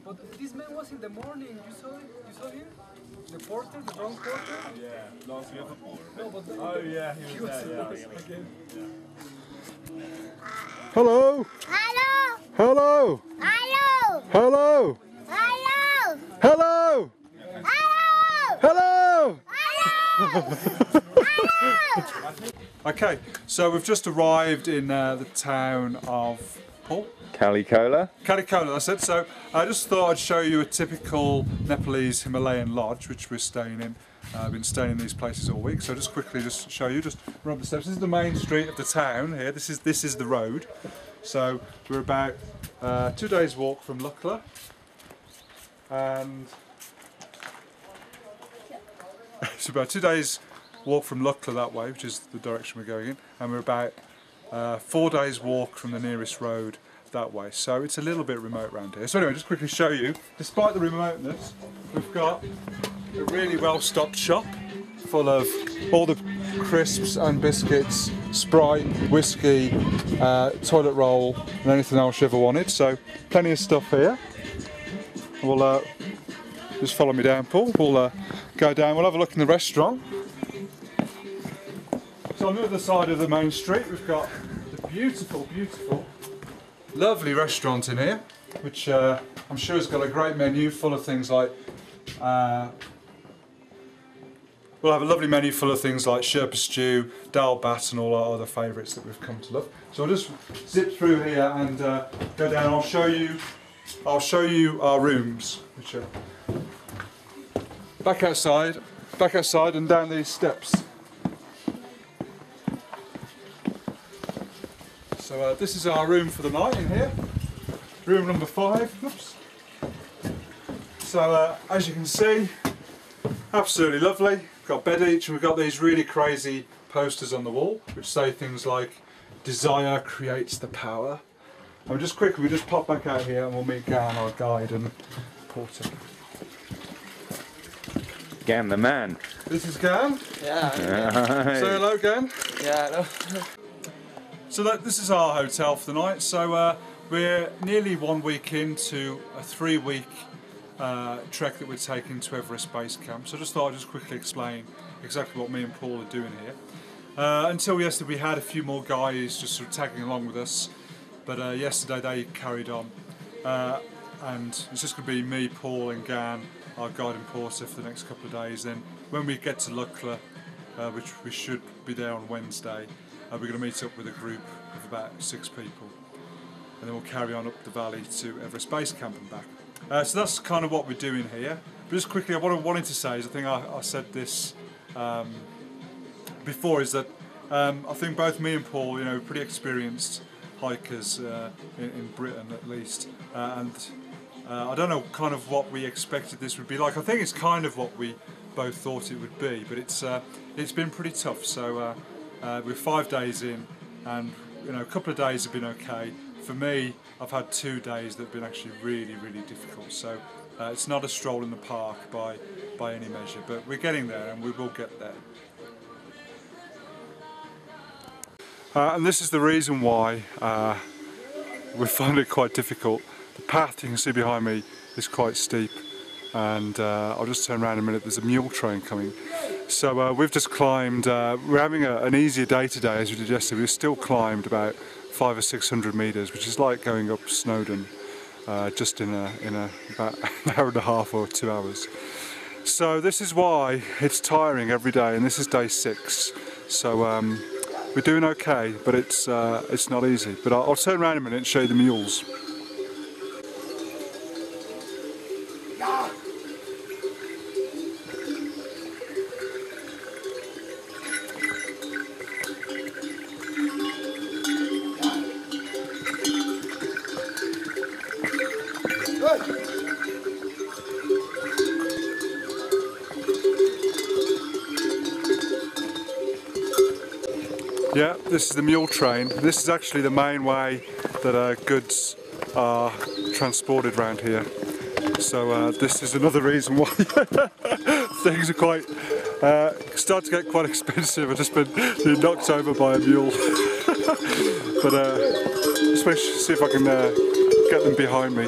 But this man was in the morning. You saw him? You saw him? The porter, the drunk porter? Yeah, last year before. No, but Oh yeah, he was there. Yeah. again. Hello. Hello. Hello. Hello. Hello. Hello. Hello. Hello. Hello. Okay, so we've just arrived in the town of Paul. Calicola. Calicola, that's it. So I just thought I'd show you a typical Nepalese Himalayan lodge, which we're staying in. I've been staying in these places all week, so just quickly just show you, just run up the steps. This is the main street of the town here. This is the road. So we're about 2 days walk from Lukla, and it's about 2 days walk from Lukla that way, which is the direction we're going in, and we're about 4 days walk from the nearest road that way, so it's a little bit remote around here. So anyway, just quickly show you, despite the remoteness, we've got a really well stocked shop full of all the crisps and biscuits, Sprite, whiskey, toilet roll and anything else you ever wanted, so plenty of stuff here. We'll just follow me down, Paul. We'll go down, we'll have a look in the restaurant. So on the other side of the main street we've got the beautiful lovely restaurant in here, which I'm sure has got a great menu full of things like we'll have a lovely menu full of things like Sherpa stew, dal bat and all our other favourites that we've come to love. So I'll just zip through here and go down. I'll show you our rooms, which are back outside and down these steps. So this is our room for the night in here, room number 5. Oops. So as you can see, absolutely lovely. We've got bed each, and we've got these really crazy posters on the wall which say things like "Desire creates the power." And just quickly, we just pop back out here and we'll meet Gan, our guide and porter. Gan the man. This is Gan. Yeah. Say hello, Gan. Yeah. So this is our hotel for the night. So we're nearly 1 week into a 3-week trek that we're taking to Everest Base Camp. So I just thought I'd just quickly explain exactly what me and Paul are doing here. Until yesterday we had a few more guys just sort of tagging along with us, but yesterday they carried on. And it's just going to be me, Paul and Gan, our guide and porter, for the next couple of days. Then when we get to Lukla, which we should be there on Wednesday, we're going to meet up with a group of about 6 people, and then we'll carry on up the valley to Everest Base Camp and back. So that's kind of what we're doing here. But just quickly, what I wanted to say is, I think I said this before, is that I think both me and Paul, pretty experienced hikers in Britain at least, and I don't know kind of what we expected this would be like. I think it's kind of what we both thought it would be, but it's been pretty tough. So we're 5 days in, and a couple of days have been okay. For me, I've had 2 days that have been actually really difficult. So it's not a stroll in the park by any measure, but we're getting there, and we will get there. And this is the reason why we find it quite difficult. The path you can see behind me is quite steep, and I'll just turn around in a minute. There's a mule train coming. So we've just climbed, we're having an easier day today as we did yesterday. We've still climbed about 500 or 600 metres, which is like going up Snowdon just in about an hour and a half or 2 hours. So this is why it's tiring every day, and this is day 6. So we're doing okay, but it's not easy. But I'll turn around in a minute and show you the mules. Yeah, this is the mule train. This is actually the main way that goods are transported around here. So this is another reason why things are quite Started to get quite expensive. I've just been knocked over by a mule. But just want to see if I can get them behind me.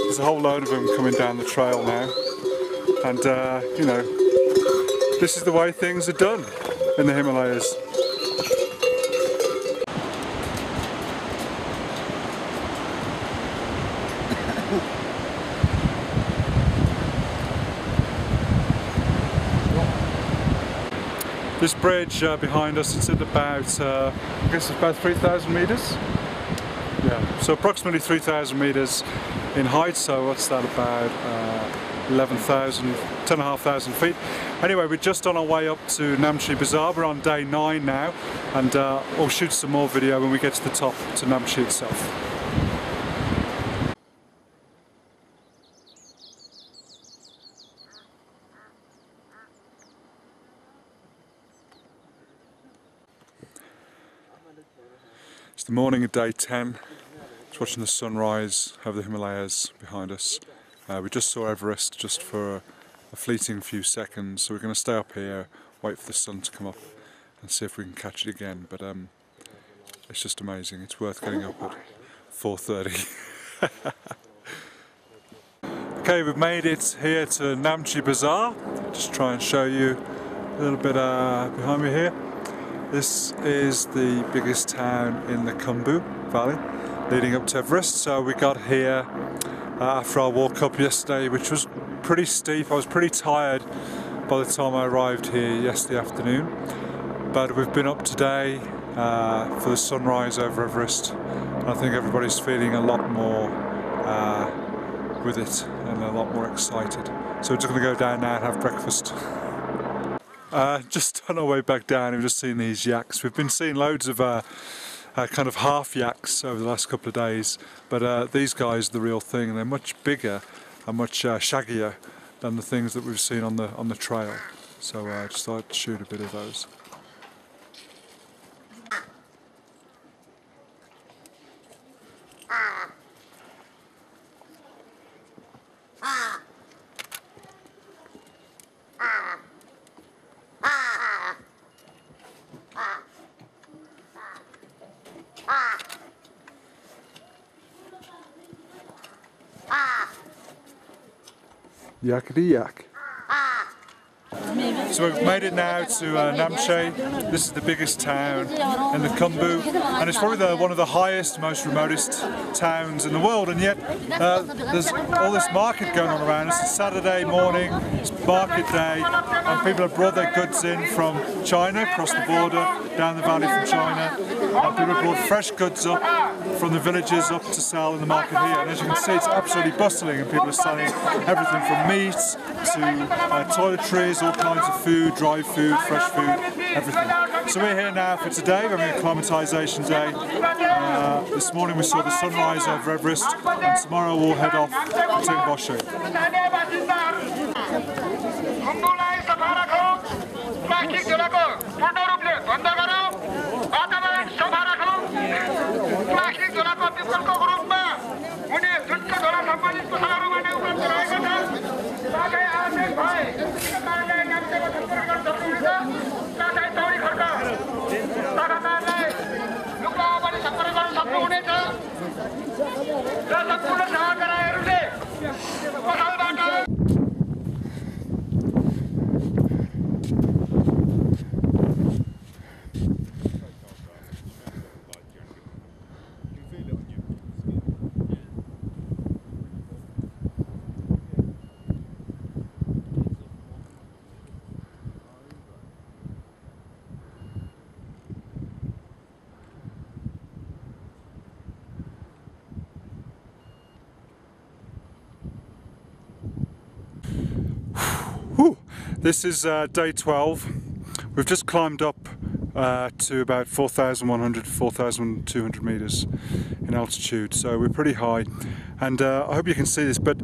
There's a whole load of them coming down the trail now. And you know, this is the way things are done in the Himalayas. This bridge behind us, it's at about, I guess it's about 3,000 metres. Yeah, so approximately 3,000 metres in height, so what's that, about 10,500 feet. Anyway, we're just on our way up to Namche Bazaar. We're on day 9 now, and we'll shoot some more video when we get to the top, to Namche itself. It's the morning of day 10. Just watching the sunrise over the Himalayas behind us. We just saw Everest just for a fleeting few seconds, so we're going to stay up here, wait for the sun to come up and see if we can catch it again. But it's just amazing. It's worth getting up at 4:30. Okay, we've made it here to Namche Bazaar. Just try and show you a little bit behind me here. This is the biggest town in the Khumbu Valley leading up to Everest. So we got here after our walk up yesterday, which was pretty steep. I was pretty tired by the time I arrived here yesterday afternoon. But we've been up today for the sunrise over Everest. And I think everybody's feeling a lot more with it and a lot more excited. So we're just going to go down now and have breakfast. Just on our way back down, we've just seen these yaks. We've been seeing loads of kind of half yaks over the last couple of days, but these guys are the real thing, and they're much bigger and much shaggier than the things that we've seen on the trail. So I just thought I'd shoot a bit of those. Yakety yak. So we've made it now to Namche. This is the biggest town in the Khumbu, and it's probably one of the highest, most remotest towns in the world, and yet there's all this market going on around us. It's Saturday morning, it's market day, and people have brought their goods in from China, across the border, down the valley from China, and people have brought fresh goods up from the villages up to sell in the market here. And as you can see, it's absolutely bustling, and people are selling everything from meat to toiletries, all kinds of food, dry food, fresh food, everything. So we're here now for today, we're having a acclimatisation day. This morning we saw the sunrise over Everest, and tomorrow we'll head off to Timboshe. This is day 12. We've just climbed up to about 4,100, 4,200 meters in altitude, so we're pretty high. And I hope you can see this, but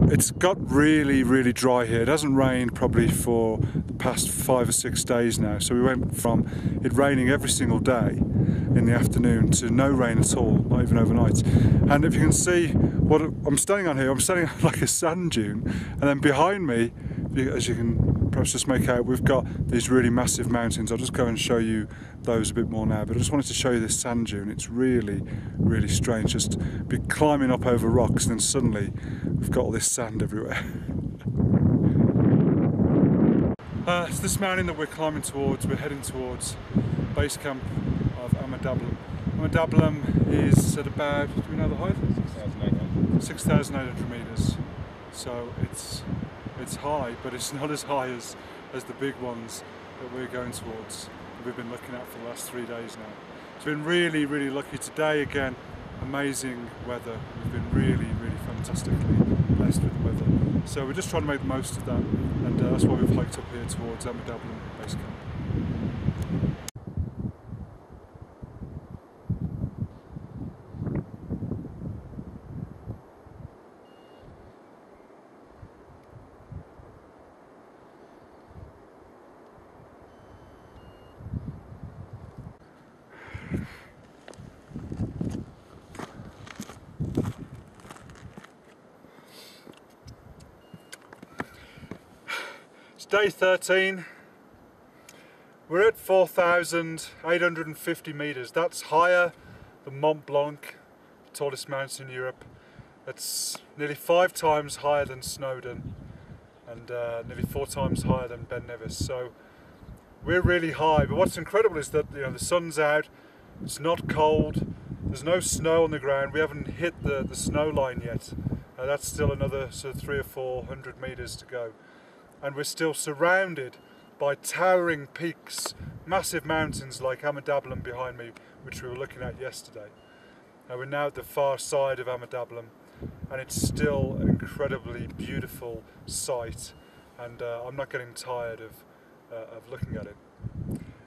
it's got really, really dry here. It hasn't rained probably for the past 5 or 6 days now. So we went from it raining every single day in the afternoon to no rain at all, not even overnight. And if you can see what I'm standing on here, I'm standing on like a sand dune, and then behind me, as you can perhaps just make out we've got these really massive mountains. I'll just go and show you those a bit more now, but I just wanted to show you this sand dune. It's really, really strange. Just be climbing up over rocks and then suddenly we've got all this sand everywhere. It's this mountain that we're climbing towards. We're heading towards base camp of Amadablum. Amadablum is at about, do we know the height? 6,800 metres. So it's high, but it's not as high as the big ones that we're going towards, that we've been looking at for the last 3 days now. It's been really, really lucky. Today again, amazing weather. We've been really, really fantastically blessed with the weather. So we're just trying to make the most of that, and that's why we've hiked up here towards Amadablum base camp. It's day 13. We're at 4,850 metres. That's higher than Mont Blanc, the tallest mountain in Europe. That's nearly 5 times higher than Snowdon, and nearly 4 times higher than Ben Nevis. So we're really high. But what's incredible is that, you know, the sun's out. It's not cold. There's no snow on the ground. We haven't hit the snow line yet. That's still another sort of 300 or 400 metres to go. And we're still surrounded by towering peaks, massive mountains like Amadablum behind me, which we were looking at yesterday. And we're now at the far side of Amadablum, and it's still an incredibly beautiful sight, and I'm not getting tired of looking at it.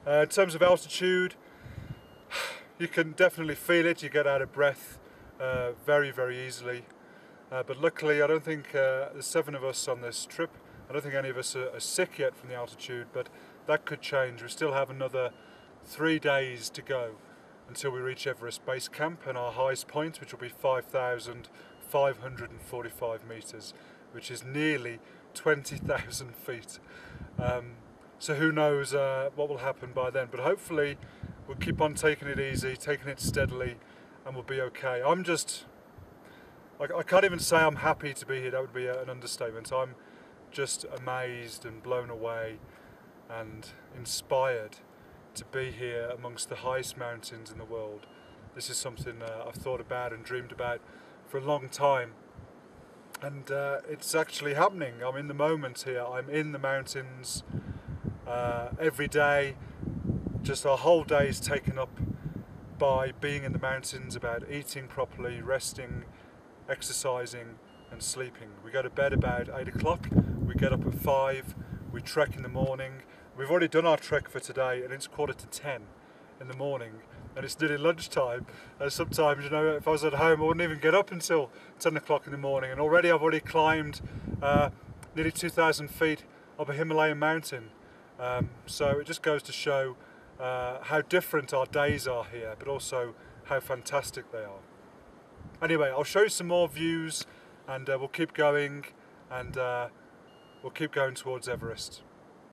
In terms of altitude, you can definitely feel it. You get out of breath very, very easily. But luckily, I don't think there's 7 of us on this trip. I don't think any of us are sick yet from the altitude, but that could change. We still have another 3 days to go until we reach Everest Base Camp and our highest point, which will be 5,545 metres, which is nearly 20,000 feet. So who knows what will happen by then, but hopefully we'll keep on taking it easy, taking it steadily, and we'll be okay. I can't even say I'm happy to be here. That would be an understatement. I'm just amazed and blown away and inspired to be here amongst the highest mountains in the world. This is something I've thought about and dreamed about for a long time, and it's actually happening. I'm in the moment here. I'm in the mountains every day. Just our whole day is taken up by being in the mountains, about eating properly, resting, exercising and sleeping. We go to bed about 8 o'clock, we get up at 5, we trek in the morning. We've already done our trek for today and it's 9:45 in the morning and it's nearly lunchtime. And sometimes, you know, if I was at home I wouldn't even get up until 10 o'clock in the morning, and already I've already climbed nearly 2,000 feet up a Himalayan mountain. So it just goes to show how different our days are here, but also how fantastic they are. Anyway, I'll show you some more views, and we'll keep going, and we'll keep going towards Everest.